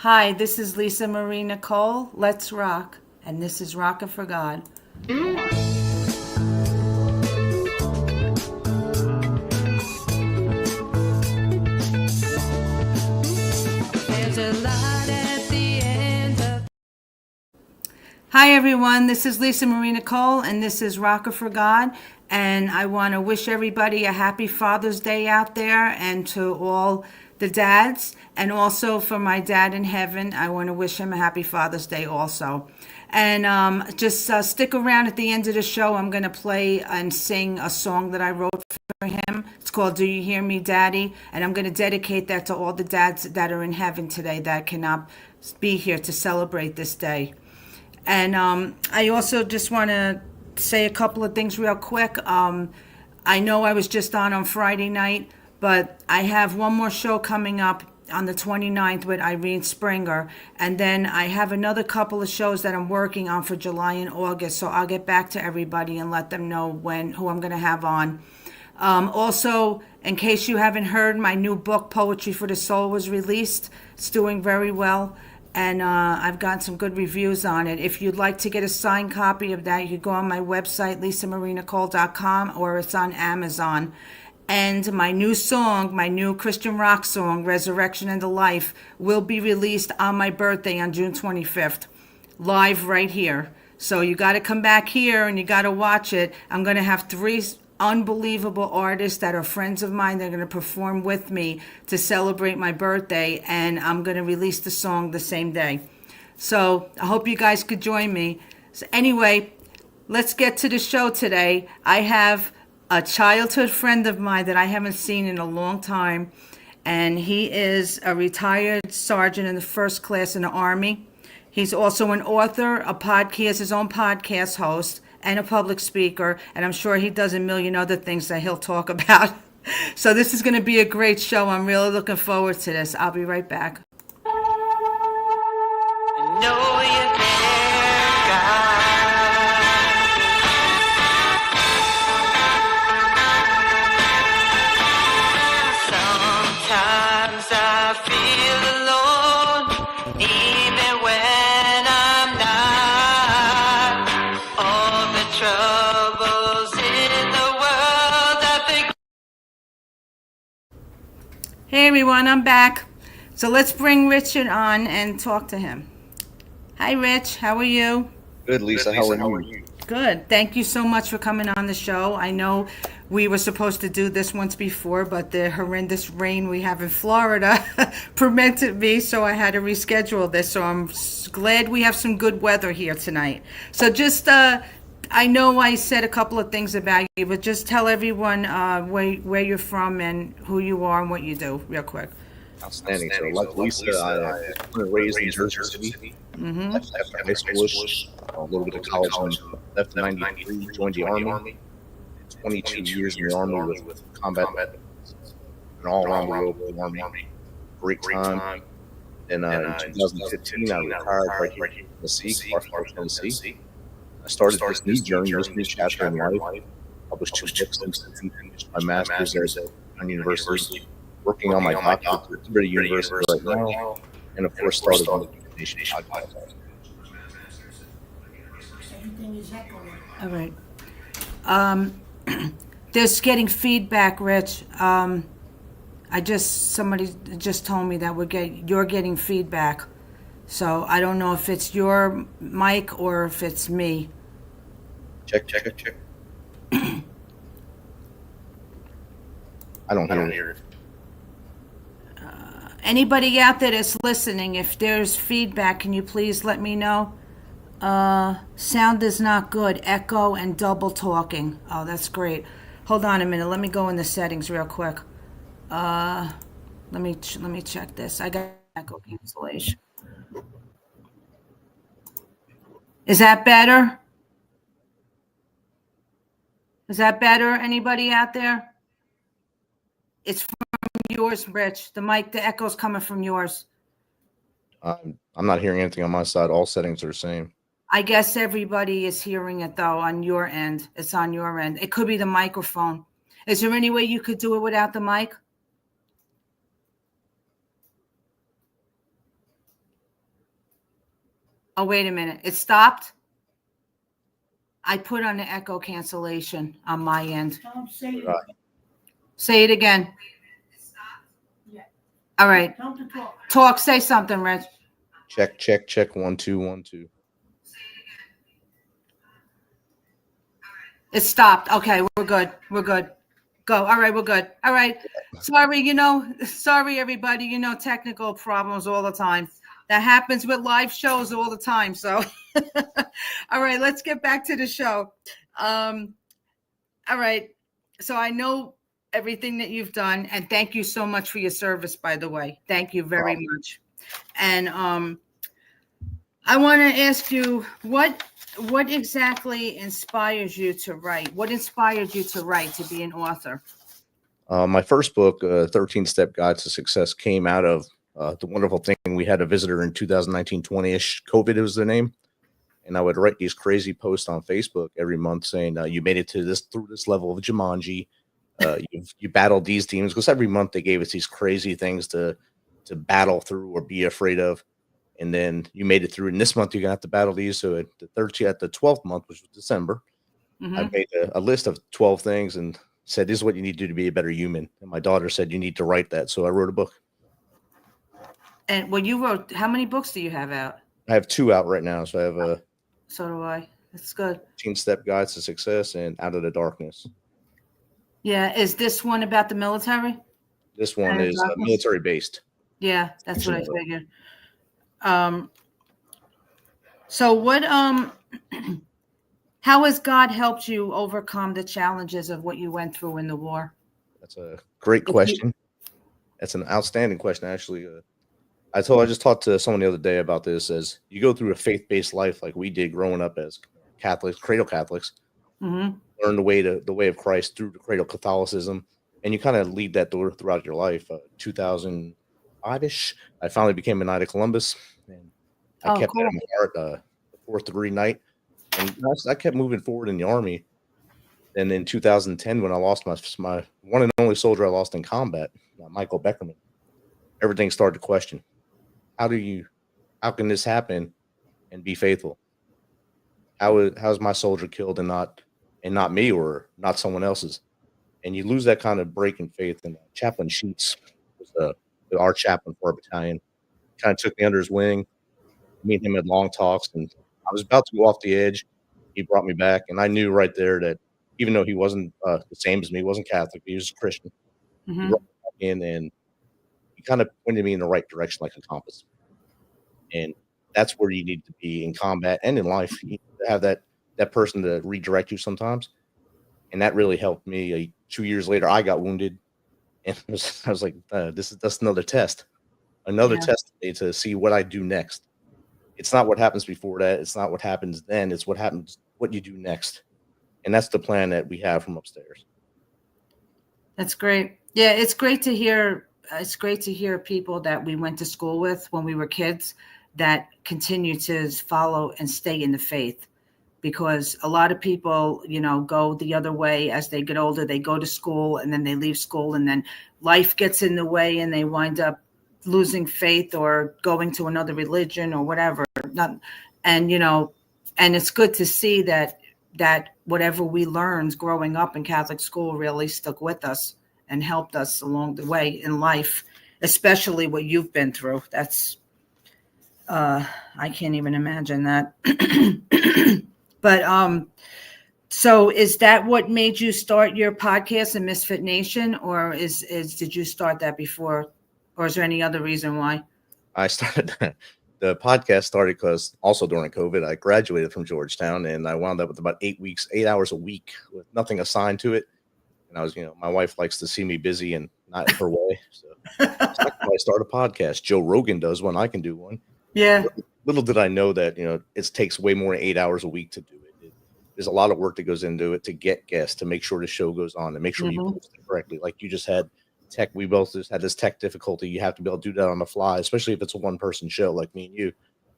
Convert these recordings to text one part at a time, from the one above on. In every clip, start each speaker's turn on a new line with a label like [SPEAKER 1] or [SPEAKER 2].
[SPEAKER 1] Hi, this is Lisa Marie Nicole. Let's rock. And this is Rockin' for God. There's a light at the end of. Hi, everyone. This is Lisa Marie Nicole, and this is Rockin' for God. And I want to wish everybody a happy Father's Day out there, and to all the dads, and also for my dad in heaven, I want to wish him a happy Father's Day also. And just stick around at the end of the show. I'm going to play and sing a song that I wrote for him. It's called Do You Hear Me, Daddy? And I'm going to dedicate that to all the dads that are in heaven today that cannot be here to celebrate this day. And I also just want to say a couple of things real quick. I know I was just on Friday night, but I have one more show coming up on the 29th with Irene Springer. And then I have another couple of shows that I'm working on for July and August. So I'll get back to everybody and let them know who I'm going to have on. Also, in case you haven't heard, my new book, Poetry for the Soul, was released. It's doing very well. And I've gotten some good reviews on it. If you'd like to get a signed copy of that, you could go on my website, lisamarinacole.com, or it's on Amazon. And my new song, my new Christian rock song, Resurrection and the Life, will be released on my birthday on June 25th, live right here. So you got to come back here and you got to watch it. I'm going to have three unbelievable artists that are friends of mine. They're going to perform with me to celebrate my birthday, and I'm going to release the song the same day. So I hope you guys could join me. So anyway, let's get to the show today. I have a childhood friend of mine that I haven't seen in a long time, and he is a retired sergeant in the first class in the Army. He's also an author, a podcast, his own podcast host, and a public speaker, and I'm sure he does a million other things that he'll talk about. So this is going to be a great show. I'm really looking forward to this. I'll be right back. I know you're there, God. Sometimes I feel alone, even when I'm not. All the troubles in the world, I think. Hey everyone, I'm back. So let's bring Richard on and talk to him. Hi Rich, how are you?
[SPEAKER 2] Good, Lisa. How are you?
[SPEAKER 1] Good. Thank you so much for coming on the show. I know we were supposed to do this once before, but the horrendous rain we have in Florida prevented me, so I had to reschedule this. So I'm glad we have some good weather here tonight. So just, I know I said a couple of things about you, but just tell everyone where you're from and who you are and what you do, real quick.
[SPEAKER 2] Outstanding. So, like Lisa, I was born and raised in Jersey City. Left after high schoolish, a little bit of college, and left in '93, joined the Army. 22 years in the Army with combat and all around the world with the Army. Great time. And in 2015, I retired right here in Tennessee, Clarksville, Tennessee. I started this new journey, this new chapter in life. Published 2 books, finished my master's there at Rockin University, working on my doctorate at Liberty University right now, and of course started on the Communication podcast.
[SPEAKER 1] All right. There's getting feedback, Rich. Somebody just told me that you're getting feedback. So I don't know if it's your mic or if it's me.
[SPEAKER 2] Check. I don't hear it.
[SPEAKER 1] Anybody out there that's listening, if there's feedback, can you please let me know? Sound is not good. Echo and double talking. Oh, that's great. Hold on a minute. Let me go in the settings real quick. Let me check this. I got echo cancellation. Is that better? Is that better? Anybody out there? It's from yours, Rich. The echo's coming from yours.
[SPEAKER 2] I'm not hearing anything on my side. All settings are the same.
[SPEAKER 1] I guess everybody is hearing it, though, on your end. It's on your end. It could be the microphone. Is there any way you could do it without the mic? Oh, wait a minute. It stopped? I put on the echo cancellation on my end.
[SPEAKER 3] Don't say it.
[SPEAKER 1] Say it again. All right.
[SPEAKER 3] Tell him to talk.
[SPEAKER 1] Talk. Say something, Reg.
[SPEAKER 2] Check, check, check. 1 2 1 2.
[SPEAKER 1] It stopped. Okay, we're good. We're good. Go. All right, we're good. All right. Sorry, everybody. Technical problems all the time. That happens with live shows all the time. So, all right, let's get back to the show. All right. So I know everything that you've done, and thank you so much for your service, by the way. Thank you very much. And I want to ask you, what exactly inspires you to write? What inspired you to write, to be an author?
[SPEAKER 2] My first book, 13-Step Guide to Success, came out of the wonderful thing. We had a visitor in 2019, 20-ish. COVID was the name. And I would write these crazy posts on Facebook every month saying, you made it through this level of Jumanji. You battled these demons. Because every month they gave us these crazy things to battle through or be afraid of. And then you made it through. And this month you're going to have to battle these. So at the 12th month, which was December, I made a list of 12 things and said, this is what you need to do to be a better human. And my daughter said, you need to write that. So I wrote a book.
[SPEAKER 1] And when you wrote, how many books do you have out?
[SPEAKER 2] I have 2 out right now. So I have a
[SPEAKER 1] So do I. That's good.
[SPEAKER 2] 13-Step Guides to Success and Out of the Darkness.
[SPEAKER 1] Yeah. Is this one about the military?
[SPEAKER 2] This one is military based.
[SPEAKER 1] Yeah, that's what I figured. So what, how has God helped you overcome the challenges of what you went through in the war?
[SPEAKER 2] That's a great question. That's an outstanding question, actually. I just talked to someone the other day about this. As you go through a faith-based life like we did growing up as Catholics, cradle Catholics, learn the way of Christ through the cradle Catholicism, and you kind of lead that throughout your life. 2005-ish, I finally became a Knight of Columbus, and I kept that in my heart. The 4th degree knight, and I kept moving forward in the Army. And in 2010, when I lost my one and only soldier I lost in combat, Michael Beckerman, everything started to question. How can this happen and be faithful? How's my soldier killed and not me or not someone else's? And you lose that kind of break in faith. And Chaplain Sheets was our chaplain for our battalion. Kind of took me under his wing. Me and him had long talks, and I was about to go off the edge. He brought me back, and I knew right there that even though he wasn't the same as me, he wasn't Catholic, he was a Christian. He brought me back in, and he kind of pointed me in the right direction like a compass. And that's where you need to be in combat and in life. You need to have that person to redirect you sometimes. And that really helped me. 2 years later, I got wounded, and I was like, that's another test. Another test to see what I do next. It's not what happens before that. It's not what happens then. It's what you do next. And that's the plan that we have from upstairs.
[SPEAKER 1] That's great. Yeah, it's great to hear. It's great to hear people that we went to school with when we were kids that continue to follow and stay in the faith. Because a lot of people, go the other way as they get older. They go to school and then they leave school, and then life gets in the way and they wind up losing faith or going to another religion or whatever. And it's good to see that whatever we learned growing up in Catholic school really stuck with us and helped us along the way in life, especially what you've been through. That's, I can't even imagine that. But, so is that what made you start your podcast in Misfit Nation, or did you start that before, or is there any other reason why?
[SPEAKER 2] I started the podcast started because also during COVID, I graduated from Georgetown, and I wound up with about 8 hours a week with nothing assigned to it. And I was, my wife likes to see me busy and not her way. So I start a podcast. Joe Rogan does one. I can do one.
[SPEAKER 1] Yeah.
[SPEAKER 2] Little did I know that, it takes way more than 8 hours a week to do it. There's a lot of work that goes into it to get guests, to make sure the show goes on, to make sure you post it correctly. Like you just had tech. We both just had this tech difficulty. You have to be able to do that on the fly, especially if it's a one-person show like me and you.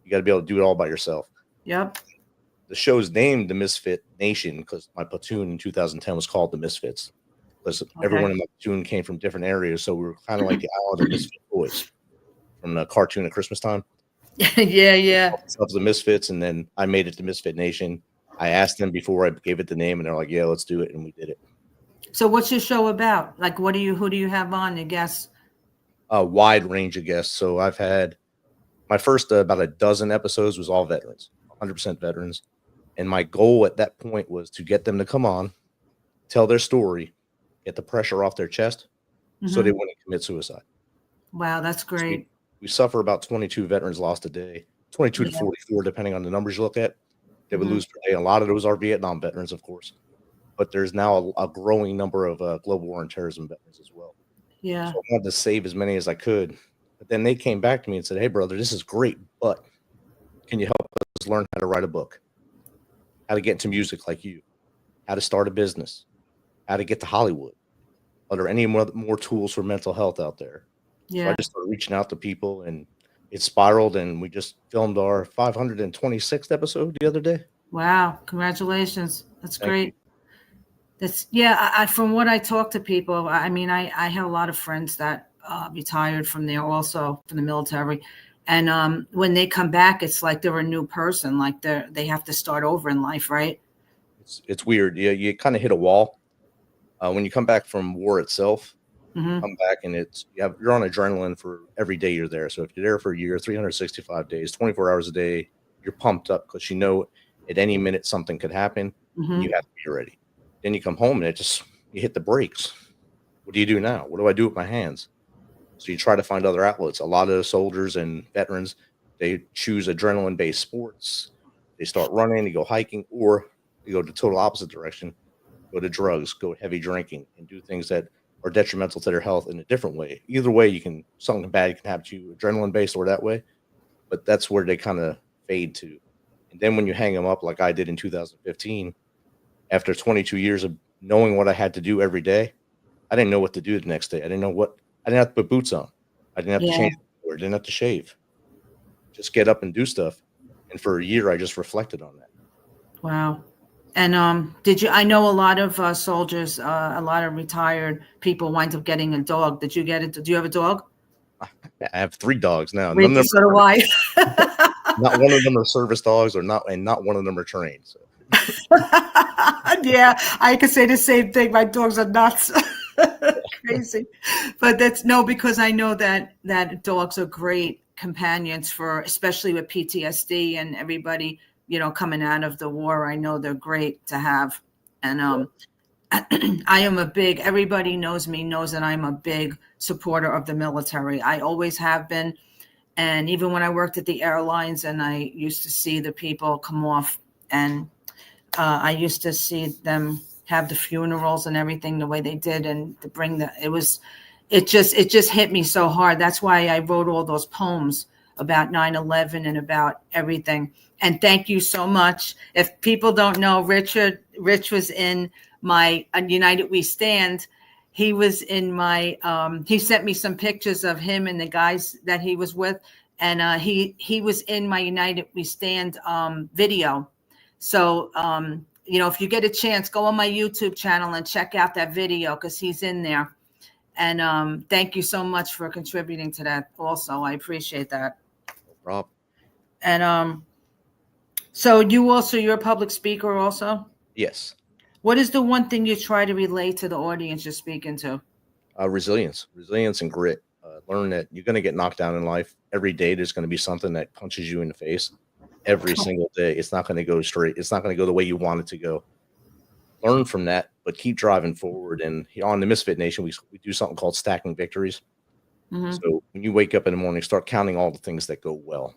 [SPEAKER 2] You got to be able to do it all by yourself.
[SPEAKER 1] Yep.
[SPEAKER 2] The show's named the Misfit Nation because my platoon in 2010 was called the Misfits. Because everyone in my platoon came from different areas, so we were kind of like the Island of Misfit Boys from the cartoon at Christmas time.
[SPEAKER 1] Yeah.
[SPEAKER 2] Of the Misfits, and then I made it to Misfit Nation. I asked them before I gave it the name, and they're like, "Yeah, let's do it," and we did it.
[SPEAKER 1] So what's your show about? Like, who do you have on, I guess?
[SPEAKER 2] A wide range of guests. So I've had my first about a dozen episodes was all veterans, 100% veterans, and my goal at that point was to get them to come on, tell their story, get the pressure off their chest, so they
[SPEAKER 1] Hmm.
[SPEAKER 2] wouldn't commit suicide.
[SPEAKER 1] Wow, that's
[SPEAKER 2] So
[SPEAKER 1] great.
[SPEAKER 2] we suffer about 22 veterans lost a day, 22 to
[SPEAKER 1] Yeah.
[SPEAKER 2] 44, depending on the numbers you look at. They would
[SPEAKER 1] Hmm.
[SPEAKER 2] lose per day. A lot of those are Vietnam veterans, of course, but there's now a growing number of global war and terrorism veterans as well.
[SPEAKER 1] Yeah.
[SPEAKER 2] So I wanted to save as many as I could. But then they came back to me and said, "Hey, brother, this is great, but can you help us learn how to write a book, how to get into music like you, how to start a business, how to get to Hollywood? Are there any more tools for mental health out there?" So I
[SPEAKER 1] Yeah.
[SPEAKER 2] just started reaching out to people, and it spiraled, and we just filmed our 526th episode the other day.
[SPEAKER 1] Wow. Congratulations. That's
[SPEAKER 2] Thank you.
[SPEAKER 1] great. That's yeah. From what I talk to people, I mean, I have a lot of friends that retired from there, also from the military, and when they come back, it's like they're a new person. Like they have to start over in life, right?
[SPEAKER 2] It's weird. Yeah, you kind of hit a wall when you come back from war itself. You
[SPEAKER 1] Hmm.
[SPEAKER 2] come back and you're on adrenaline for every day you're there. So if you're there for a year, 365 days, 24 hours a day, you're pumped up because you know at any minute something could happen and you
[SPEAKER 1] Hmm.
[SPEAKER 2] have to be ready. Then you come home and you hit the brakes. What do you do now? What do I do with my hands? So you try to find other outlets. A lot of the soldiers and veterans, they choose adrenaline based sports. They start running, they go hiking, or they go the total opposite direction, go to drugs, go heavy drinking, and do things that are detrimental to their health in a different way. Either way, something bad can happen to you, adrenaline based or that way. But that's where they kind of fade to. And then when you hang them up, like I did in 2015, after 22 years of knowing what I had to do every day, I didn't know what to do the next day. I didn't have to put boots on. I didn't have to
[SPEAKER 1] Yeah.
[SPEAKER 2] change or didn't have to shave. Just get up and do stuff. And for a year, I just reflected on that.
[SPEAKER 1] Wow. And did you? I know a lot of soldiers, a lot of retired people wind up getting a dog. Did you get it? Do you have a dog?
[SPEAKER 2] I have 3 dogs now. None
[SPEAKER 1] Wait,
[SPEAKER 2] of them
[SPEAKER 1] so do
[SPEAKER 2] are
[SPEAKER 1] I.
[SPEAKER 2] not one of them are service dogs and not one of them are trained. So
[SPEAKER 1] Yeah, I could say the same thing. My dogs are nuts. Crazy. But that's no, because I know that dogs are great companions for, especially with PTSD and everybody, coming out of the war. I know they're great to have. And
[SPEAKER 2] yeah,
[SPEAKER 1] I am a big, everybody knows that I'm a big supporter of the military. I always have been. And even when I worked at the airlines and I used to see the people come off, and I used to see them have the funerals and everything the way they did, and to bring it just hit me so hard. That's why I wrote all those poems about 9/11 and about everything. And thank you so much. If people don't know, Rich was in my United We Stand. He was in my, he sent me some pictures of him and the guys that he was with. And he was in my United We Stand video. So, if you get a chance, go on my YouTube channel and check out that video because he's in there. And thank you so much for contributing to that also. I appreciate that.
[SPEAKER 2] no problem.
[SPEAKER 1] And so you're a public speaker also?
[SPEAKER 2] Yes.
[SPEAKER 1] What is the one thing you try to relate to the audience you're speaking to?
[SPEAKER 2] Resilience and grit. Learn that you're going to get knocked down in life every day. There's going to be something that punches you in the face every single day. It's not going to go straight. It's not going to go the way you want it to go. Learn from that, but keep driving forward. And on the Misfit Nation, we do something called stacking victories.
[SPEAKER 1] Hmm.
[SPEAKER 2] So when you wake up in the morning, start counting all the things that go well.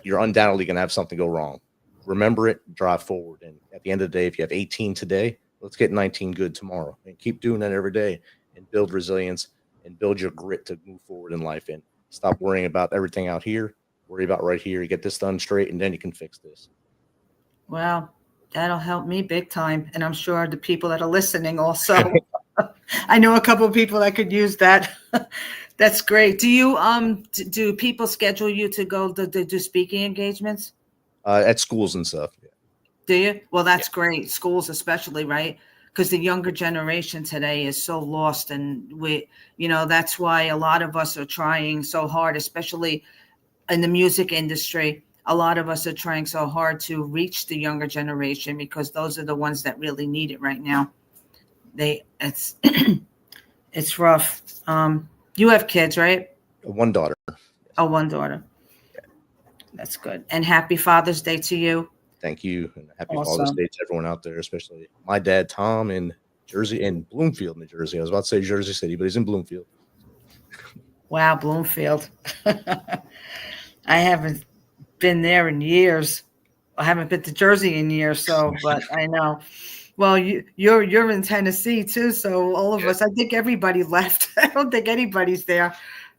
[SPEAKER 2] You're undoubtedly going to have something go wrong. Remember it, drive forward. And at the end of the day, if you have 18 today, let's get 19 good tomorrow, and keep doing that every day and build resilience and build your grit to move forward in life, and stop worrying about everything out here. Worry about right here. You get this done straight, and then you can fix this.
[SPEAKER 1] Well, that'll help me big time. And I'm sure the people that are listening also. I know a couple of people that could use that. That's great. Do you do people schedule you to go to do speaking engagements?
[SPEAKER 2] At schools and stuff. Yeah.
[SPEAKER 1] Do you? Well,
[SPEAKER 2] Yeah.
[SPEAKER 1] that's great. Schools especially, right? Because the younger generation today is so lost, and that's why a lot of us are trying so hard, especially in the music industry, a lot of us are trying so hard to reach the younger generation because those are the ones that really need it right now. It's it's rough. You have kids, right?
[SPEAKER 2] One daughter.
[SPEAKER 1] Oh, one daughter. That's good. And happy Father's Day to you.
[SPEAKER 2] Thank you, and happy Father's
[SPEAKER 1] Awesome.
[SPEAKER 2] Day to everyone out there, especially my dad, Tom, in Jersey, in Bloomfield, New Jersey. I was about to say Jersey City, but he's in Bloomfield.
[SPEAKER 1] Wow, Bloomfield. I haven't been there in years. I haven't been to Jersey in years, so but I know. Well, you're in Tennessee too, so all of us. I think everybody left. I don't think anybody's there.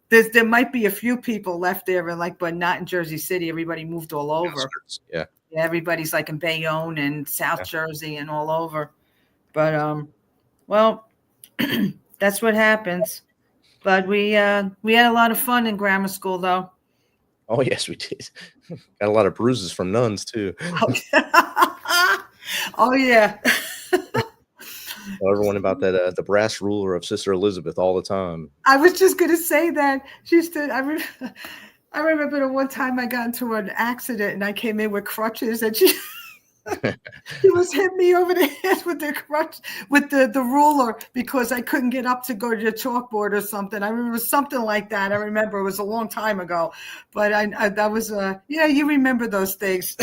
[SPEAKER 1] There might be a few people left there, and but not in Jersey City. Everybody moved all over.
[SPEAKER 2] Yeah.
[SPEAKER 1] Yeah, everybody's like in Bayonne and South Jersey and all over. But well, that's what happens. But we had a lot of fun in grammar school, though.
[SPEAKER 2] Oh yes, we did. Got a lot of bruises from nuns too.
[SPEAKER 1] Oh yeah.
[SPEAKER 2] Tell everyone about that the brass ruler of Sister Elizabeth all the time.
[SPEAKER 1] I was just gonna say that she used to. I remember the one time I got into an accident and I came in with crutches and she was hitting me over the head with the crutch with the ruler because I couldn't get up to go to the chalkboard or something. I remember something like that. I remember it was a long time ago, but I that was yeah. You remember those things.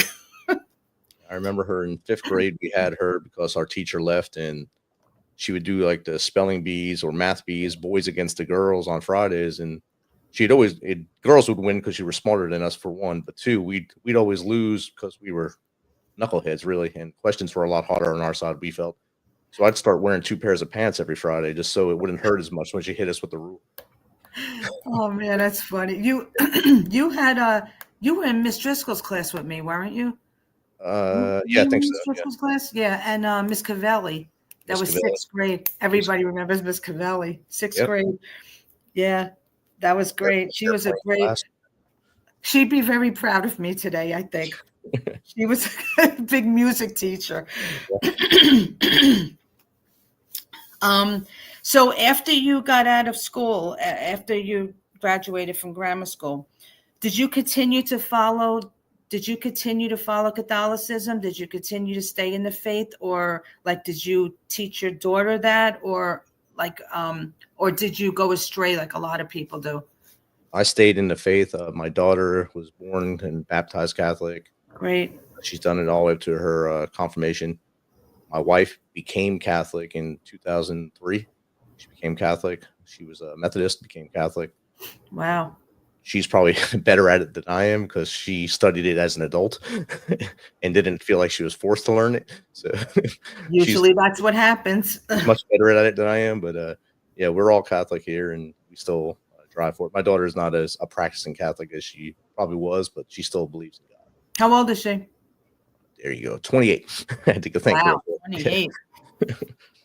[SPEAKER 2] I remember her in 5th grade. We had her because our teacher left, and she would do like the spelling bees or math bees, boys against the girls on Fridays, and she'd always girls would win because she was smarter than us for one, but two, we'd always lose because we were knuckleheads really, and questions were a lot harder on our side, we felt. So I'd start wearing 2 pairs of pants every Friday just so it wouldn't hurt as much when she hit us with the rule.
[SPEAKER 1] Oh man, that's funny. You you were in Miss Driscoll's class with me, weren't you?
[SPEAKER 2] Yeah, I think so.
[SPEAKER 1] Miss Driscoll's class, yeah, and Miss Cavelli. That was
[SPEAKER 2] Cavelli.
[SPEAKER 1] 6th grade. Everybody remembers Miss Cavelli, 6th grade. Yeah, that was great. She was a great. She'd be very proud of me today, I think. She was a big music teacher. So after you got out of school, after you graduated from grammar school, did you continue to follow Catholicism? Did you continue to stay in the faith, or like did you teach your daughter that, or did you go astray like a lot of people do?
[SPEAKER 2] I stayed in the faith. My daughter was born and baptized Catholic.
[SPEAKER 1] Great.
[SPEAKER 2] She's done it all the way up to her confirmation. My wife became Catholic in 2003. She became Catholic. She was a Methodist, became Catholic.
[SPEAKER 1] Wow.
[SPEAKER 2] She's probably better at it than I am because she studied it as an adult and didn't feel like she was forced to learn it. So
[SPEAKER 1] usually that's what happens.
[SPEAKER 2] Much better at it than I am. But yeah, we're all Catholic here, and we still drive for it. My daughter is not as a practicing Catholic as she probably was, but she still believes in God.
[SPEAKER 1] How old is she?
[SPEAKER 2] There you go. 28. I had to go think.
[SPEAKER 1] Wow, 28.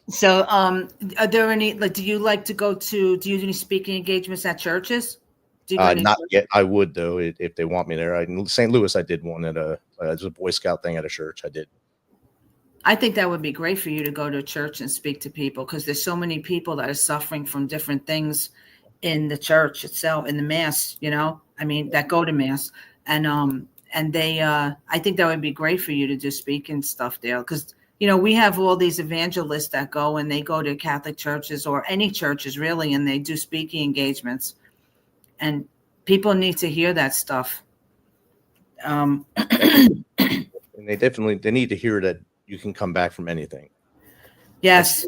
[SPEAKER 1] So, are there any, do you like to do you do any speaking engagements at churches?
[SPEAKER 2] Not yet. I would, though, if they want me there. In St. Louis, I did one at it was a Boy Scout thing at a church. I did.
[SPEAKER 1] I think that would be great for you to go to a church and speak to people, because there's so many people that are suffering from different things in the church itself, in the mass, that go to mass. And they, I think that would be great for you to do speaking stuff there, because, we have all these evangelists that go and they go to Catholic churches or any churches really, and they do speaking engagements, and people need to hear that stuff.
[SPEAKER 2] And they need to hear that you can come back from anything.
[SPEAKER 1] Yes.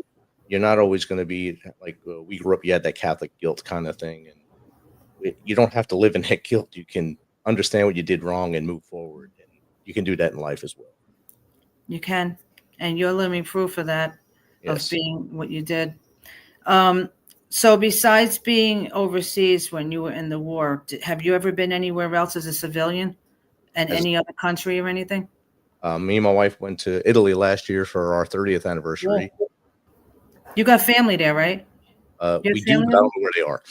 [SPEAKER 2] You're not always going to be like we grew up. You had that Catholic guilt kind of thing, and you don't have to live in that guilt. You can understand what you did wrong and move forward, and you can do that in life as well.
[SPEAKER 1] You can, and you're living proof of that,
[SPEAKER 2] yes.
[SPEAKER 1] Of being what you did. So besides being overseas when you were in the war, have you ever been anywhere else as a civilian, in any other country or anything?
[SPEAKER 2] Me and my wife went to Italy last year for our 30th anniversary.
[SPEAKER 1] Yeah. You got family there, right?
[SPEAKER 2] We do, but I don't know where they are.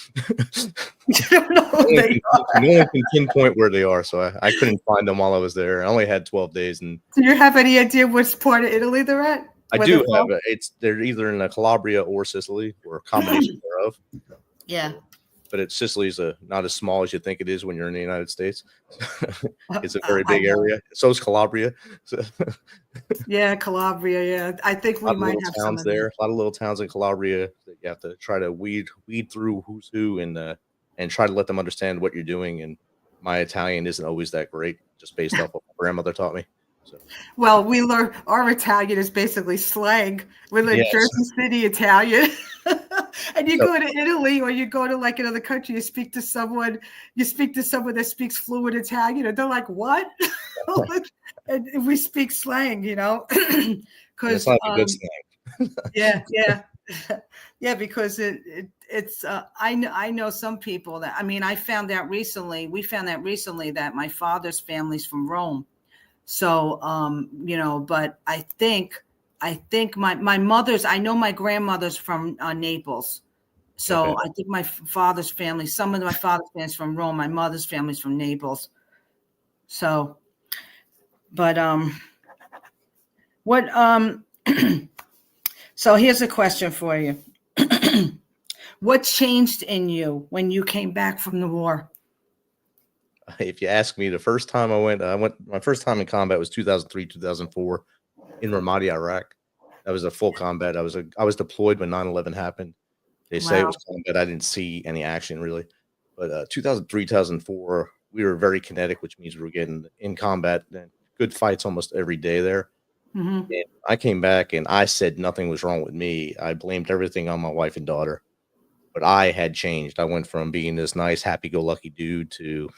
[SPEAKER 1] You don't know who they are.
[SPEAKER 2] No one can pinpoint where they are, so I couldn't find them while I was there. I only had 12 days. And
[SPEAKER 1] do you have any idea which part of Italy they're at?
[SPEAKER 2] I do have it. They're either in Calabria or Sicily, or a combination thereof.
[SPEAKER 1] Yeah.
[SPEAKER 2] but Sicily's not as small as you think it is when you're in the United States. It's a very
[SPEAKER 1] I
[SPEAKER 2] big
[SPEAKER 1] know.
[SPEAKER 2] area. So is Calabria. So,
[SPEAKER 1] Yeah, Calabria. Yeah, I think
[SPEAKER 2] a lot
[SPEAKER 1] we
[SPEAKER 2] of
[SPEAKER 1] might
[SPEAKER 2] little
[SPEAKER 1] have some
[SPEAKER 2] towns
[SPEAKER 1] of that.
[SPEAKER 2] there. A lot of little towns in Calabria that you have to try to weed through who's who and try to let them understand what you're doing. And my Italian isn't always that great, just based off what my grandmother taught me. So
[SPEAKER 1] Well, we learn our Italian is basically slang. We learn
[SPEAKER 2] yes,
[SPEAKER 1] Jersey City Italian. And you
[SPEAKER 2] so
[SPEAKER 1] go to Italy or you go to like another country, you speak to someone that speaks fluent Italian, and they're like, what? And we speak slang,
[SPEAKER 2] and it's
[SPEAKER 1] because
[SPEAKER 2] not a good slang.
[SPEAKER 1] yeah, yeah. Yeah, because it's I know some people that I found out recently. We found out recently that my father's family's from Rome. So but I think my mother's I know my grandmother's from Naples.
[SPEAKER 2] Okay.
[SPEAKER 1] So I think my father's family, some of my father's family's from Rome, my mother's family's from Naples. So but what so here's a question for you. What changed in you when you came back from the war?
[SPEAKER 2] If you ask me, the first time my first time in combat was 2003, 2004 in Ramadi, Iraq. That was a full combat. I was deployed when 9/11 happened. They say it
[SPEAKER 1] Wow.
[SPEAKER 2] was combat. I didn't see any action really. But 2003, 2004, we were very kinetic, which means we were getting in combat and good fights almost every day there.
[SPEAKER 1] Hmm.
[SPEAKER 2] And I came back and I said nothing was wrong with me. I blamed everything on my wife and daughter. But I had changed. I went from being this nice, happy-go-lucky dude to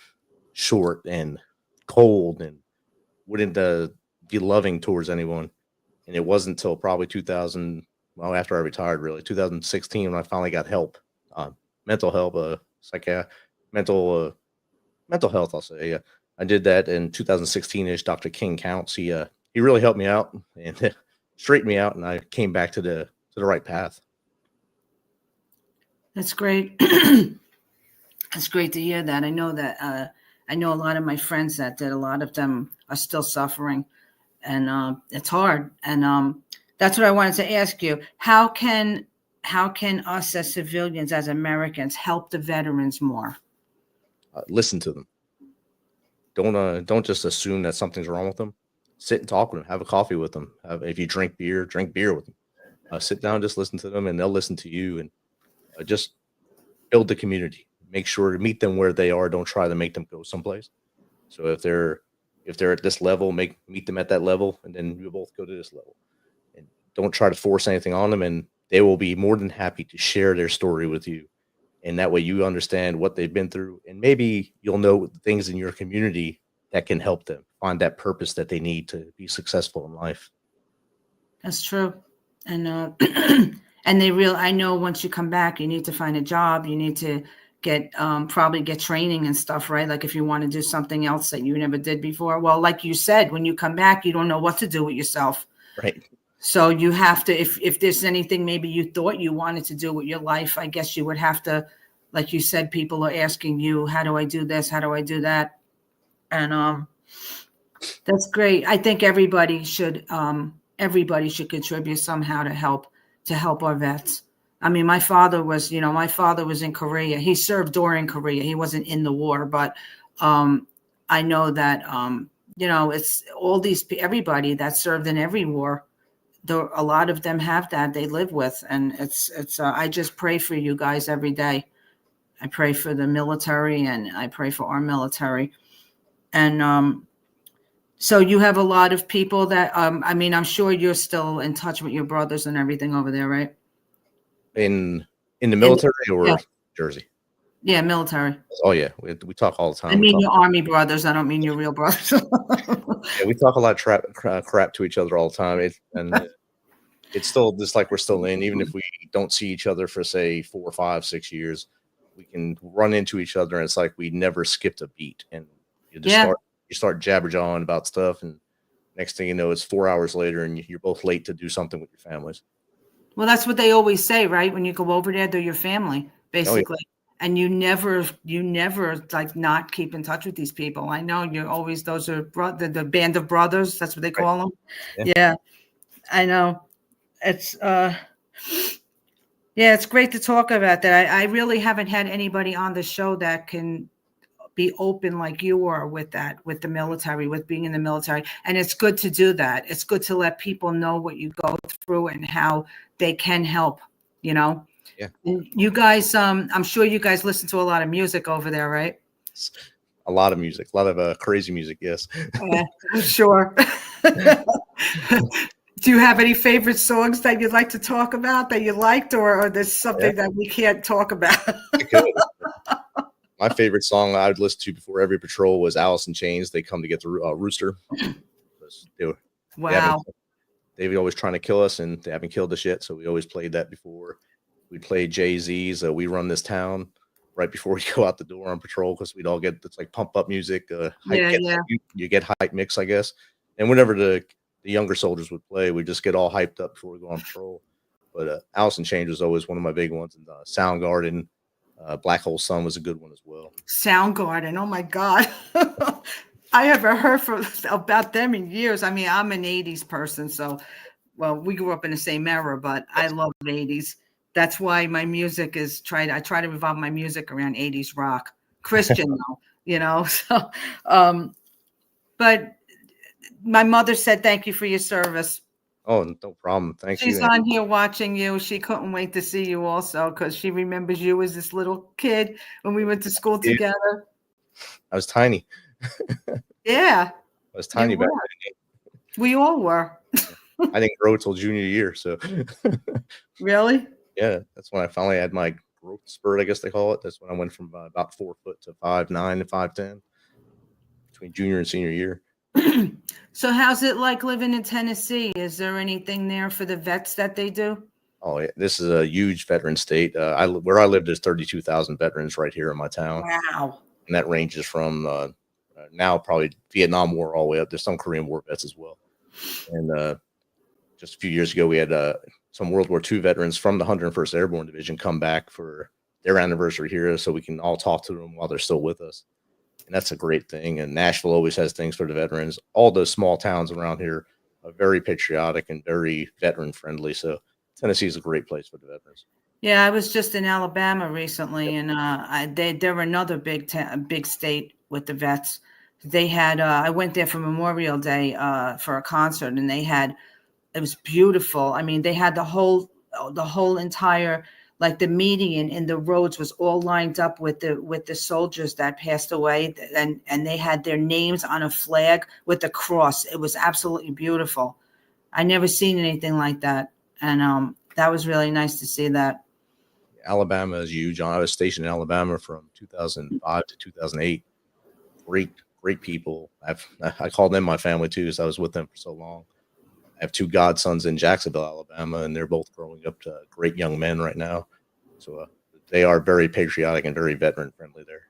[SPEAKER 2] short and cold and wouldn't be loving towards anyone. And it wasn't until probably 2000, well, after I retired, really, 2016, when I finally got help, uh, mental help, mental, mental health. I'll say, yeah, I did that in 2016ish. Dr. King Counts. He really helped me out and straightened me out, and I came back to the right path.
[SPEAKER 1] That's great. It's great to hear that. I know a lot of my friends that did. A lot of them are still suffering, and it's hard. And that's what I wanted to ask you. How can us as civilians, as Americans, help the veterans more?
[SPEAKER 2] Listen to them. Don't just assume that something's wrong with them. Sit and talk with them. Have a coffee with them. If you drink beer with them. Sit down, just listen to them, and they'll listen to you. And just build the community. Make sure to meet them where they are. Don't try to make them go someplace. So if they're at this level, meet them at that level, and then you both go to this level. And don't try to force anything on them, and they will be more than happy to share their story with you. And that way you understand what they've been through, and maybe you'll know things in your community that can help them find that purpose that they need to be successful in life.
[SPEAKER 1] That's true. And and I know once you come back, you need to find a job. You need to probably get training and stuff, right? Like if you want to do something else that you never did before. Well, like you said, when you come back, you don't know what to do with yourself.
[SPEAKER 2] Right.
[SPEAKER 1] So you have to, if there's anything maybe you thought you wanted to do with your life, I guess you would have to, like you said, people are asking you, how do I do this? How do I do that? And that's great. I think everybody should contribute somehow to help our vets. I mean, my father was in Korea. He served during Korea. He wasn't in the war, but I know that it's everybody that served in every war. A lot of them have that they live with, and it's. I just pray for you guys every day. I pray for the military, and I pray for our military, and so you have a lot of people that I'm sure you're still in touch with your brothers and everything over there, right?
[SPEAKER 2] In the
[SPEAKER 1] And
[SPEAKER 2] military
[SPEAKER 1] yeah,
[SPEAKER 2] or Jersey?
[SPEAKER 1] yeah, military.
[SPEAKER 2] Oh yeah, we talk all the
[SPEAKER 1] I
[SPEAKER 2] time. We
[SPEAKER 1] mean
[SPEAKER 2] talk
[SPEAKER 1] your army brothers. I don't mean your real brothers.
[SPEAKER 2] Yeah, we talk a lot of crap to each other all the time. It's still just like we're still in, even if we don't see each other for say 4, 5, 6 years, we can run into each other, and it's like we never skipped a beat. And you just
[SPEAKER 1] Yeah.
[SPEAKER 2] start jabber jawing about stuff, and next thing you know, it's 4 hours later, and you're both late to do something with your families.
[SPEAKER 1] Well, that's what they always say, right? When you go over there, they're your family,
[SPEAKER 2] Oh yeah,
[SPEAKER 1] basically. And you never like not keep in touch with these people. I know you're always, those are the band of brothers. That's what they
[SPEAKER 2] right.
[SPEAKER 1] call them.
[SPEAKER 2] Yeah.
[SPEAKER 1] Yeah, I know. It's Yeah, it's great to talk about that. I really haven't had anybody on the show that can be open like you are with that, with the military, with being in the military. And it's good to do that. It's good to let people know what you go through and how they can help, you know.
[SPEAKER 2] Yeah.
[SPEAKER 1] And you guys, I'm sure you guys listen to a lot of music over there, right?
[SPEAKER 2] A lot of music, a lot of crazy music. Yes.
[SPEAKER 1] Yeah, I'm sure. Do you have any favorite songs that you'd like to talk about that you liked, or there's
[SPEAKER 2] Yeah,
[SPEAKER 1] something that we can't talk about?
[SPEAKER 2] I could. My favorite song I would listen to before every patrol was Alice in Chains. They come to get the rooster. They haven't.
[SPEAKER 1] Wow.
[SPEAKER 2] They were always trying to kill us, and they haven't killed us yet. So we always played that before. We played Jay Z's "We Run This Town" right before we go out the door on patrol because we'd all get it's like pump up music, hype.
[SPEAKER 1] Yeah, yeah.
[SPEAKER 2] You get hype mix, I guess. And whenever the younger soldiers would play, we just get all hyped up before we go on patrol. But Alice in Chains was always one of my big ones, and Soundgarden, Black Hole Sun was a good one as well.
[SPEAKER 1] Soundgarden. Oh my God. I haven't heard about them in years. I mean, I'm an 80s person, so well, we grew up in the same era, but I love 80s. That's why my music is I try to revolve my music around 80s rock. Christian though, you know. So but my mother said thank you for your service.
[SPEAKER 2] Oh, no problem. Thanks.
[SPEAKER 1] She's on here watching you. She couldn't wait to see you also because she remembers you as this little kid when we went to school together.
[SPEAKER 2] I was tiny.
[SPEAKER 1] Yeah.
[SPEAKER 2] I was tiny back then.
[SPEAKER 1] We all were.
[SPEAKER 2] I didn't grow till junior year, so
[SPEAKER 1] Really?
[SPEAKER 2] yeah, that's when I finally had my growth spurt, I guess they call it. That's when I went from about 4 foot to 5'9" to 5'10" between junior and senior year.
[SPEAKER 1] So how's it like living in Tennessee? Is there anything there for the vets that they do?
[SPEAKER 2] Oh, yeah, this is a huge veteran state. Where I live, there's 32,000 veterans right here in my town.
[SPEAKER 1] Wow.
[SPEAKER 2] And that ranges from now probably Vietnam War all the way up. There's some Korean War vets as well. And just a few years ago, we had some World War II veterans from the 101st Airborne Division come back for their anniversary here so we can all talk to them while they're still with us. And that's a great thing. And Nashville always has things for the veterans. All the small towns around here are very patriotic and very veteran friendly. So Tennessee is a great place for the veterans.
[SPEAKER 1] Yeah, I was just in Alabama recently, and they're another big state with the vets. They had I went there for Memorial Day for a concert, and it was beautiful. I mean, they had the whole entire, like the median in the roads was all lined up with the soldiers that passed away, and they had their names on a flag with a cross. It was absolutely beautiful. I never seen anything like that, and that was really nice to see that.
[SPEAKER 2] Alabama is huge. I was stationed in Alabama from 2005 to 2008. Great people. I call them my family too, because I was with them for so long. I have two godsons in Jacksonville, Alabama, and they're both growing up to great young men right now. So they are very patriotic and very veteran friendly there.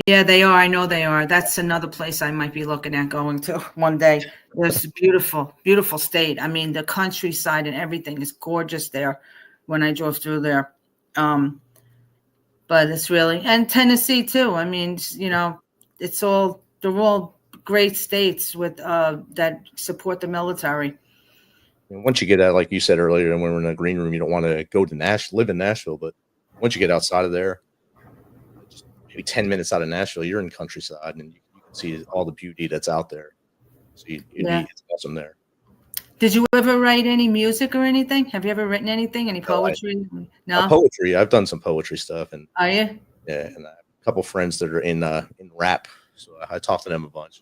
[SPEAKER 1] Yeah, they are. I know they are. That's another place I might be looking at going to one day. It's a beautiful, beautiful state. I mean, the countryside and everything is gorgeous there when I drove through there. But it's really, and Tennessee too. I mean, you know, they're all great states with that support the military.
[SPEAKER 2] And once you get out, like you said earlier, when we're in a green room, you don't want to go to live in Nashville. But once you get outside of there, just maybe 10 minutes out of Nashville, you're in countryside, and you can see all the beauty that's out there. So it's awesome there.
[SPEAKER 1] Did you ever write any music or anything? Have you ever written anything? Any poetry? No.
[SPEAKER 2] Poetry. I've done some poetry stuff, and
[SPEAKER 1] Are you?
[SPEAKER 2] Yeah, and I have a couple friends that are in rap, so I talk to them a bunch.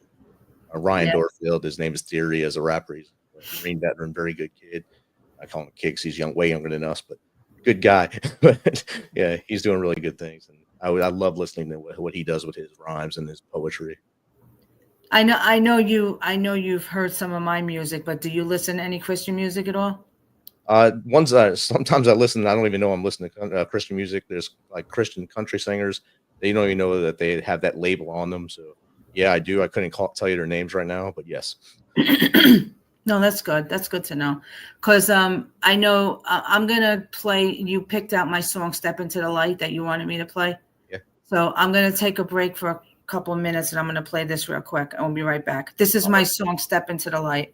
[SPEAKER 2] Ryan Dorfield, his name is Theory, as a rapper. He's a Marine veteran, very good kid. I call him Kicks. He's way younger than us, but good guy. But yeah, he's doing really good things, and I love listening to what he does with his rhymes and his poetry.
[SPEAKER 1] I know you've heard some of my music, but do you listen to any Christian music at all?
[SPEAKER 2] Sometimes I listen. I don't even know I'm listening to Christian music. There's like Christian country singers. They don't even know that they have that label on them. So yeah, I do. I couldn't tell you their names right now, but yes.
[SPEAKER 1] No, that's good. That's good to know. Because I know I'm going to play. You picked out my song, Step Into the Light, that you wanted me to play.
[SPEAKER 2] Yeah.
[SPEAKER 1] So I'm going to take a break for a couple of minutes, and I'm going to play this real quick. I'll be right back. This is my song, Step Into the Light.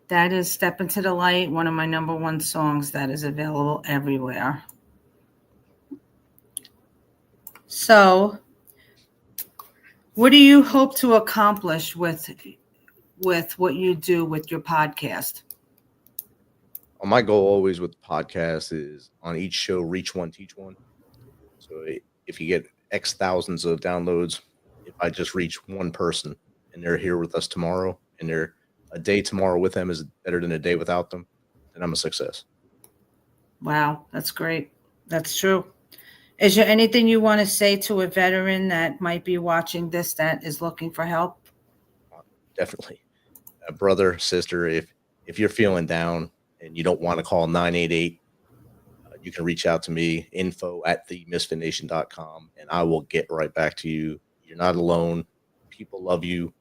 [SPEAKER 1] That is Step Into the Light, one of my number one songs that is available everywhere. So, what do you hope to accomplish with what you do with your podcast?
[SPEAKER 2] Well, my goal always with the podcast is on each show, reach one, teach one. So if you get X thousands of downloads, if I just reach one person and they're here with us tomorrow, and they're a day tomorrow with them is better than a day without them, then I'm a success.
[SPEAKER 1] Wow, that's great. That's true. Is there anything you want to say to a veteran that might be watching this that is looking for help?
[SPEAKER 2] Definitely, a brother, sister. If you're feeling down and you don't want to call 988, you can reach out to me, info@themisfitnation.com, and I will get right back to you. You're not alone. People love you,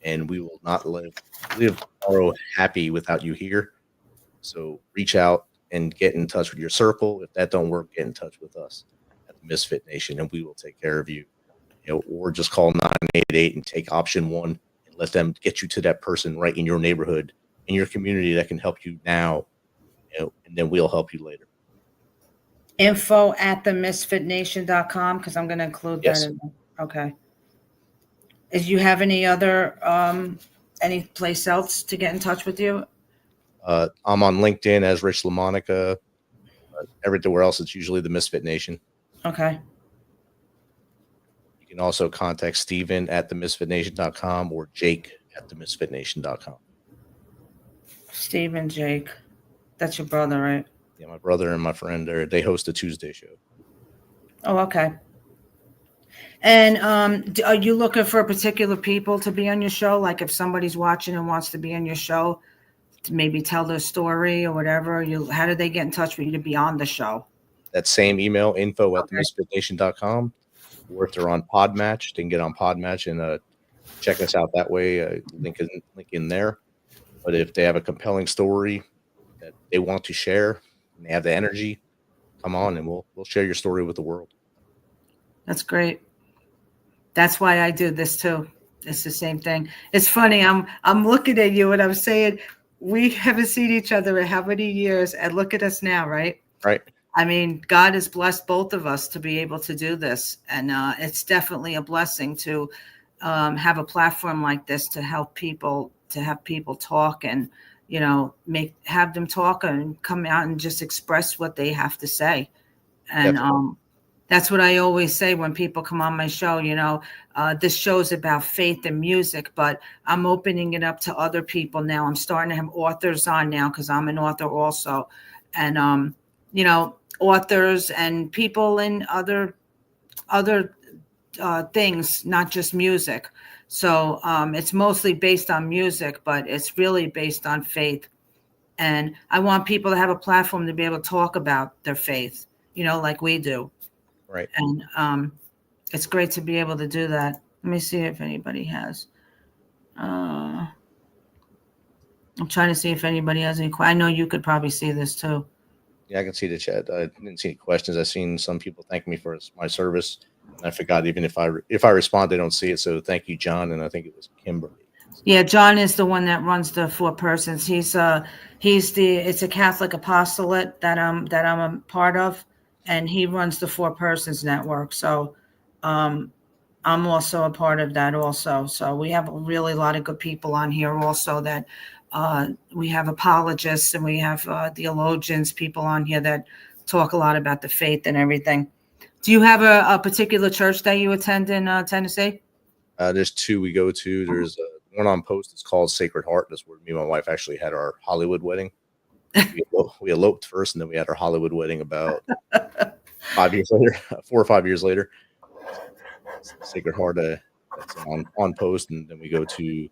[SPEAKER 2] and we will not live tomorrow happy without you here. So reach out and get in touch with your circle. If that don't work, get in touch with us at the Misfit Nation, and we will take care of you. Or just call 988 and take option one and let them get you to that person right in your neighborhood, in your community that can help you now, and then we'll help you later.
[SPEAKER 1] info@themisfitnation.com, because I'm going to include
[SPEAKER 2] Yes.
[SPEAKER 1] that in there. Okay. Is you have any other any place else to get in touch with you?
[SPEAKER 2] I'm on LinkedIn as Rich Lamonica. Everywhere else, it's usually the Misfit Nation.
[SPEAKER 1] Okay.
[SPEAKER 2] You can also contact Steven at themisfitnation.com or Jake at themisfitnation.com.
[SPEAKER 1] Steve and Jake. That's your brother, right?
[SPEAKER 2] Yeah, my brother and my friend, they host a Tuesday show.
[SPEAKER 1] Oh, okay. And are you looking for particular people to be on your show? Like if somebody's watching and wants to be on your show, to maybe tell their story or whatever, how do they get in touch with you to be on the show?
[SPEAKER 2] That same email, info@themisfitnation.com. Or if they're on Podmatch, they can get on Podmatch and check us out that way. Link in there. But if they have a compelling story that they want to share and they have the energy, come on and we'll share your story with the world.
[SPEAKER 1] That's great. That's why I do this too. It's the same thing. It's funny. I'm looking at you and I'm saying we haven't seen each other in how many years, and look at us now, right?
[SPEAKER 2] Right.
[SPEAKER 1] I mean, God has blessed both of us to be able to do this, and it's definitely a blessing to have a platform like this to help people, to have people talk and have them talk and come out and just express what they have to say. And that's what I always say when people come on my show. This show's about faith and music, but I'm opening it up to other people now. I'm starting to have authors on now because I'm an author also, and authors and people in other things, not just music. So it's mostly based on music, but it's really based on faith. And I want people to have a platform to be able to talk about their faith, like we do.
[SPEAKER 2] Right.
[SPEAKER 1] And it's great to be able to do that. Let me see if anybody has. I'm trying to see if anybody has any questions. I know you could probably see this too.
[SPEAKER 2] Yeah, I can see the chat. I didn't see any questions. I've seen some people thank me for my service. And I forgot even if I respond, they don't see it. So thank you, John. And I think it was Kimberly.
[SPEAKER 1] Yeah, John is the one that runs the Four Persons. It's a Catholic apostolate that I'm a part of, and he runs the Four Persons network. So I'm also a part of that also. So we have really a lot of good people on here also that we have apologists and we have theologians, people on here that talk a lot about the faith and everything. Do you have a particular church that you attend in Tennessee?
[SPEAKER 2] There's two we go to. There's one on Post. It's called Sacred Heart. That's where me and my wife actually had our Hollywood wedding. We eloped first, and then we had our Hollywood wedding about 5 years later, 4 or 5 years later. Sacred Heart, that's on Post, and then we go to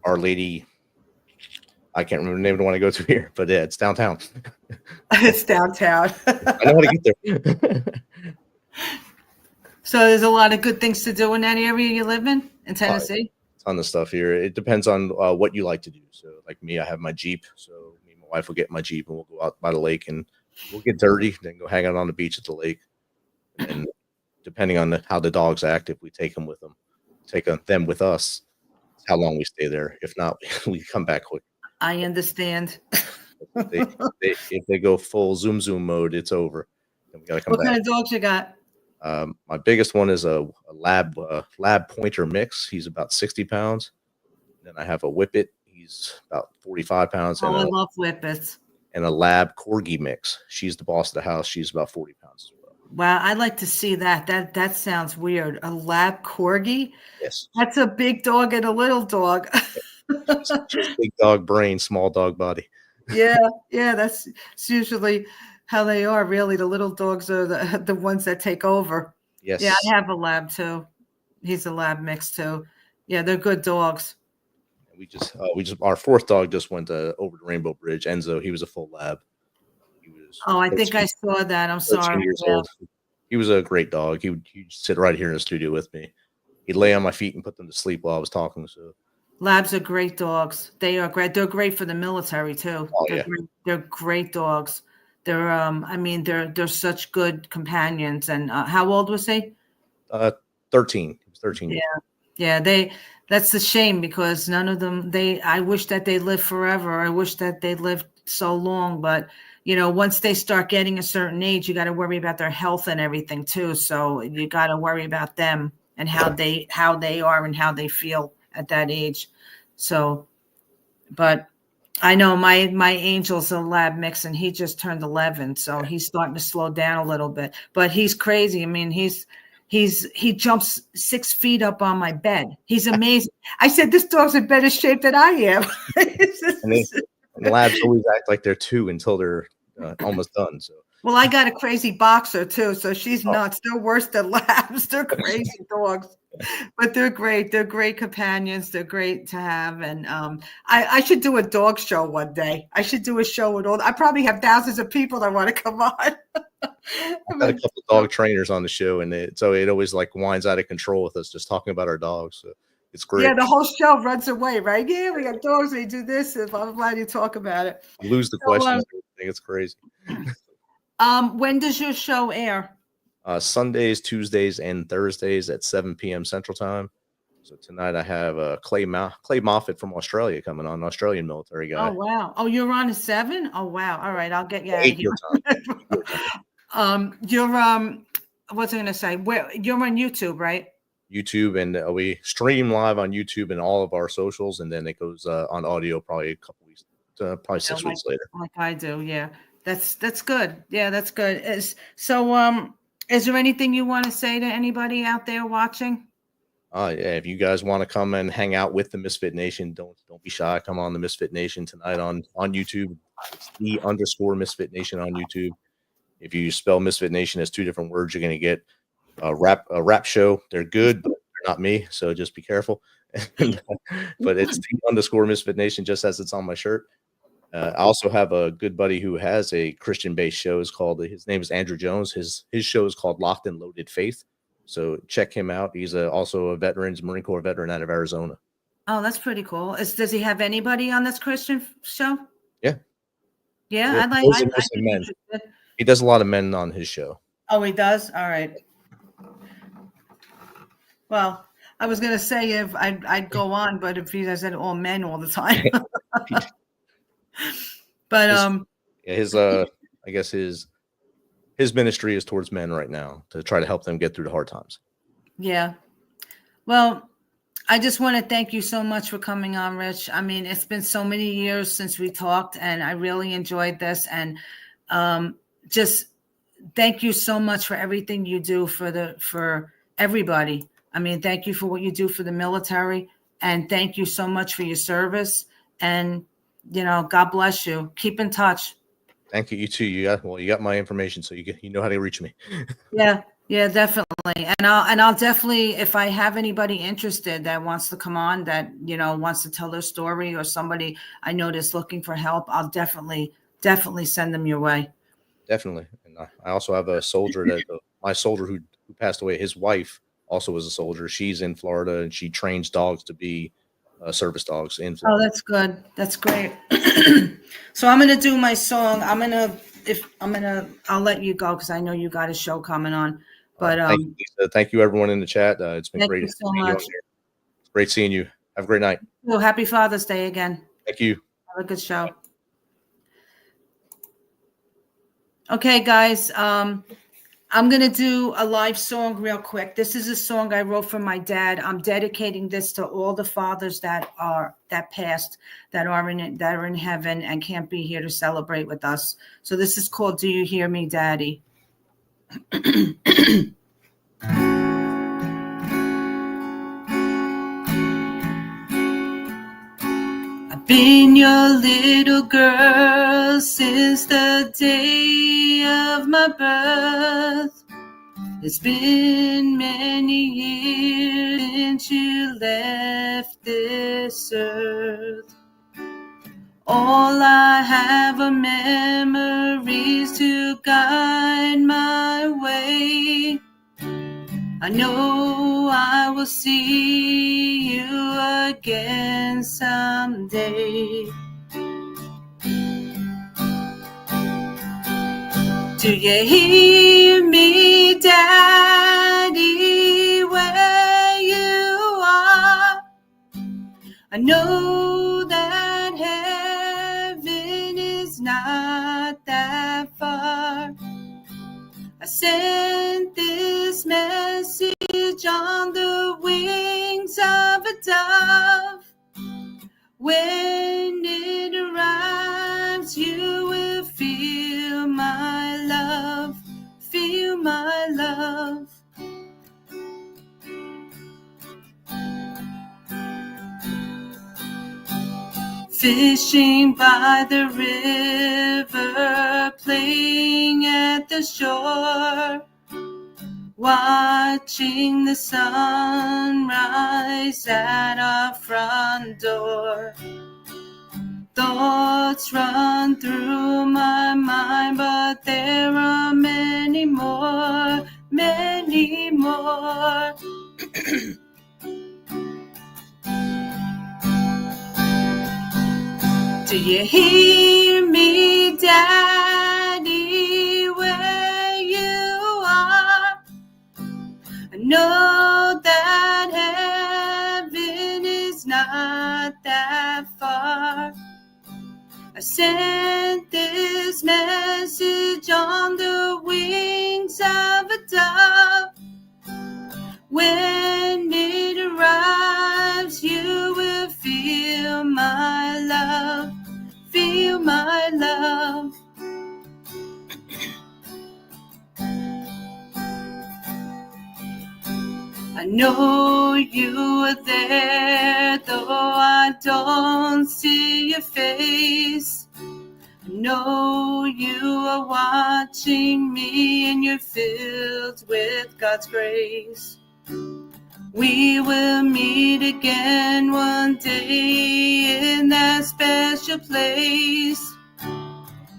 [SPEAKER 2] Our Lady. I can't remember the name of the one I go to here, but yeah, it's downtown.
[SPEAKER 1] It's downtown.
[SPEAKER 2] I know how to get there.
[SPEAKER 1] So there's a lot of good things to do in that area you live in Tennessee?
[SPEAKER 2] Ton of stuff here. It depends on what you like to do. So like me, I have my Jeep. So me and my wife will get my Jeep and we'll go out by the lake and we'll get dirty, then go hang out on the beach at the lake. And depending on how the dogs act, if we take them with us, how long we stay there. If not, we come back quick.
[SPEAKER 1] I understand.
[SPEAKER 2] If they go full zoom mode, it's over. Then we got to come
[SPEAKER 1] What
[SPEAKER 2] back.
[SPEAKER 1] kind of dogs you got?
[SPEAKER 2] My biggest one is a lab pointer mix. He's about 60 pounds. Then I have a whippet. He's about 45 pounds,
[SPEAKER 1] Oh, I love whippets.
[SPEAKER 2] and a lab corgi mix. She's the boss of the house. She's about 40 pounds as well.
[SPEAKER 1] Wow, I'd like to see that. That sounds weird. A lab corgi?
[SPEAKER 2] Yes.
[SPEAKER 1] That's a big dog and a little dog.
[SPEAKER 2] She has big dog brain, small dog body.
[SPEAKER 1] Yeah, that's usually how they are. Really, the little dogs are the ones that take over.
[SPEAKER 2] Yes.
[SPEAKER 1] Yeah, I have a lab too. He's a lab mix too. Yeah, they're good dogs.
[SPEAKER 2] We just our fourth dog just went over the Rainbow Bridge. Enzo, he was a full lab. He was
[SPEAKER 1] I think I saw that. I'm
[SPEAKER 2] 13
[SPEAKER 1] sorry.
[SPEAKER 2] years old. He was a great dog. He'd sit right here in the studio with me. He'd lay on my feet and put them to sleep while I was talking. So
[SPEAKER 1] labs are great dogs. They are great. They're great for the military too.
[SPEAKER 2] Oh,
[SPEAKER 1] They're great dogs. They're I mean they're such good companions. And how old was he?
[SPEAKER 2] 13. He was 13 years old.
[SPEAKER 1] Yeah, that's a shame because none of them I wish that they lived forever. I wish that they lived so long, but once they start getting a certain age, you got to worry about their health and everything too. So you got to worry about them and how they are and how they feel at that age. So, but I know my Angel's a lab mix and he just turned 11, so he's starting to slow down a little bit. But he's crazy. I mean, he jumps 6 feet up on my bed. He's amazing. I said, this dog's in better shape than I am.
[SPEAKER 2] And labs always act like they're 2 until they're almost done. So.
[SPEAKER 1] Well, I got a crazy boxer too, so she's nuts. They're worse than labs. They're crazy dogs, but they're great. They're great companions. They're great to have. And I should do a dog show one day. I should do a show with all. I probably have thousands of people that want to come on.
[SPEAKER 2] I've got a couple of dog trainers on the show, and it always like winds out of control with us just talking about our dogs. So it's great.
[SPEAKER 1] Yeah, the whole show runs away, right? Yeah, we got dogs. We do this. And I'm glad you talk about it.
[SPEAKER 2] You lose the question. I think it's crazy.
[SPEAKER 1] When does your show air?
[SPEAKER 2] Sundays, Tuesdays, and Thursdays at 7 p.m. Central Time. So tonight I have Clay Moffat from Australia coming on, Australian military guy.
[SPEAKER 1] Oh, wow. Oh, you're on a 7? Oh, wow. All right. I'll get you out of here. You're what's I going to say? You're on YouTube, right?
[SPEAKER 2] YouTube, and we stream live on YouTube and all of our socials, and then it goes on audio probably a couple weeks, probably 6 weeks later. Like
[SPEAKER 1] I do, yeah. That's good. Yeah, that's good. Is there anything you want to say to anybody out there watching?
[SPEAKER 2] Yeah, if you guys want to come and hang out with the Misfit Nation, don't be shy. Come on the Misfit Nation tonight on YouTube. It's _Misfit Nation on YouTube. If you spell Misfit Nation as 2 different words, you're going to get a rap show. They're good, but they're not me, so just be careful. But it's _Misfit Nation, just as it's on my shirt. I also have a good buddy who has a Christian-based show. His name is Andrew Jones. His show is called Locked and Loaded Faith. So check him out. He's also a Marine Corps veteran out of Arizona.
[SPEAKER 1] Oh, that's pretty cool. Does he have anybody on this Christian show?
[SPEAKER 2] Yeah.
[SPEAKER 1] Yeah,
[SPEAKER 2] men. He does a lot of men on his show.
[SPEAKER 1] Oh, he does? All right. Well, I was going to say if I'd go on, but if he does it all men all the time. But
[SPEAKER 2] I guess his ministry is towards men right now to try to help them get through the hard times. Yeah.
[SPEAKER 1] Well, I just want to thank you so much for coming on, Rich. I mean, it's been so many years since we talked, and I really enjoyed this. And just thank you so much for everything you do for everybody. I mean, thank you for what you do for the military, and thank you so much for your service. And God bless you. Keep in touch.
[SPEAKER 2] Thank you. You too. You got my information, so you know how to reach me.
[SPEAKER 1] Yeah, definitely. And I'll definitely, if I have anybody interested that wants to come on, that wants to tell their story, or somebody I know that's looking for help, I'll definitely send them your way.
[SPEAKER 2] Definitely. And I also have a soldier my soldier who passed away. His wife also was a soldier. She's in Florida, and she trains dogs to be service dogs in Florida.
[SPEAKER 1] Oh, that's good. That's great. So I'm gonna do my song. I'll let you go because I know you got a show coming on. But
[SPEAKER 2] thank you everyone in the chat. It's been great.
[SPEAKER 1] Thank you so much.
[SPEAKER 2] It's great seeing you. Have a great night.
[SPEAKER 1] Well, happy Father's Day again.
[SPEAKER 2] Thank you.
[SPEAKER 1] Have a good show. Okay, guys. I'm going to do a live song real quick. This is a song I wrote for my dad. I'm dedicating this to all the fathers that passed, that are in heaven and can't be here to celebrate with us. So this is called Do You Hear Me, Daddy? I've been your little girl since the day of my birth. It's been many years since you left this earth. All I have are memories to guide my way. I know I will see you again someday. Do you hear me, Daddy, where you are? I know that heaven is not that far. I sent this message on the wings of a dove. When it arrives, you will feel my love, feel my love. Fishing by the river, playing at the shore, watching the sunrise at our front door. Thoughts run through my mind, but there are many more, many more. Do you hear me, Daddy, where you are? I know that heaven is not that far. I sent this message on the wings of a dove. When it arrives, you will feel my love, feel my love. I know you are there, though I don't see your face. I know you are watching me and you're filled with God's grace. We will meet again one day in that special place.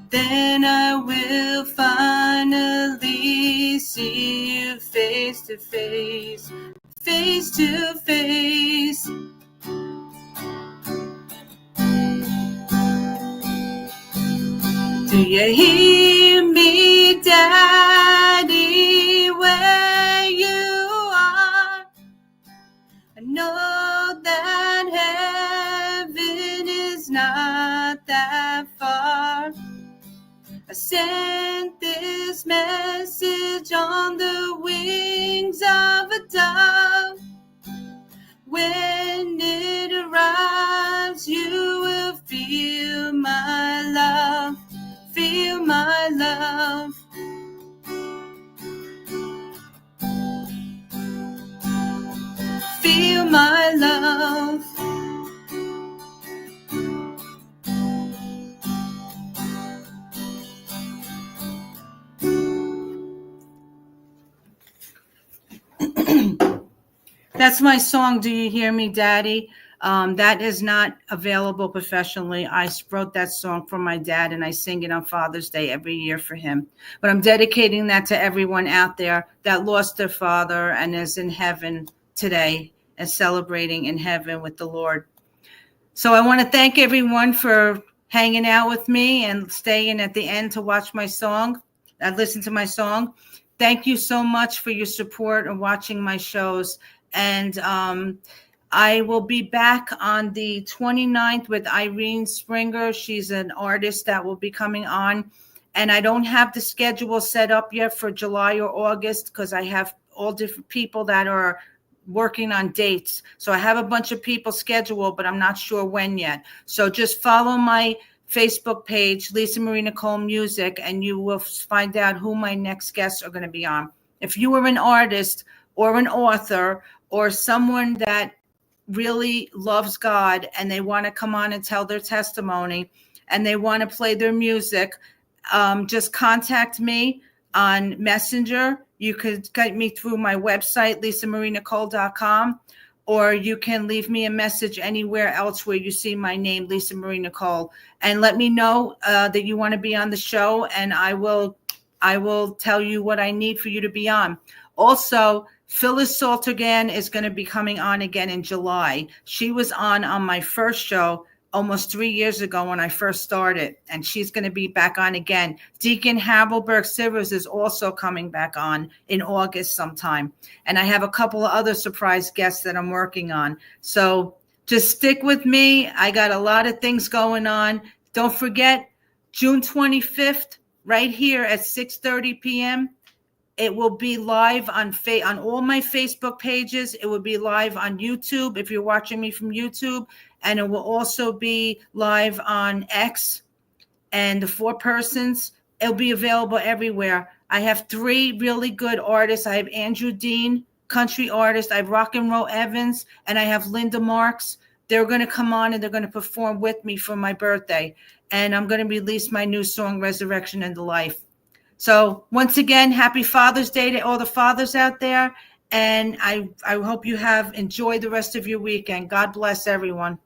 [SPEAKER 1] Then I will finally see you face to face, face to face. Do you hear me, Daddy, where you are? I know that heaven is not that far. I sent this message on the wings of a dove. When it arrives, you will feel my love, feel my love. Feel my love. That's my song, Do You Hear Me, Daddy? That is not available professionally. I wrote that song for my dad, and I sing it on Father's Day every year for him. But I'm dedicating that to everyone out there that lost their father and is in heaven today and celebrating in heaven with the Lord. So I want to thank everyone for hanging out with me and staying at the end to watch my song, listen to my song. Thank you so much for your support and watching my shows. And I will be back on the 29th with Irene Springer. She's an artist that will be coming on. And I don't have the schedule set up yet for July or August because I have all different people that are working on dates. So I have a bunch of people scheduled, but I'm not sure when yet. So just follow my Facebook page, Lisa Marie Nicole Music, and you will find out who my next guests are going to be on. If you are an artist or an author or someone that really loves God and they want to come on and tell their testimony and they want to play their music, just contact me on Messenger. You could get me through my website, lisamarienicole.com, or you can leave me a message anywhere else where you see my name, Lisa Marie Nicole, and let me know that you want to be on the show, and I will tell you what I need for you to be on. Also, Phyllis Saltergan is going to be coming on again in July. She was on my first show almost 3 years ago when I first started, and she's going to be back on again. Deacon Havelberg Sivers is also coming back on in August sometime. And I have a couple of other surprise guests that I'm working on. So just stick with me. I got a lot of things going on. Don't forget, June 25th, right here at 6:30 p.m., it will be live on all my Facebook pages. It will be live on YouTube if you're watching me from YouTube. And it will also be live on X and the 4 Persons. It'll be available everywhere. I have 3 really good artists. I have Andrew Dean, country artist. I have Rockin Evans, and I have Linda Marks. They're going to come on and they're going to perform with me for my birthday. And I'm going to release my new song, Resurrection into Life. So once again, happy Father's Day to all the fathers out there. And I hope you have enjoyed the rest of your weekend. God bless everyone.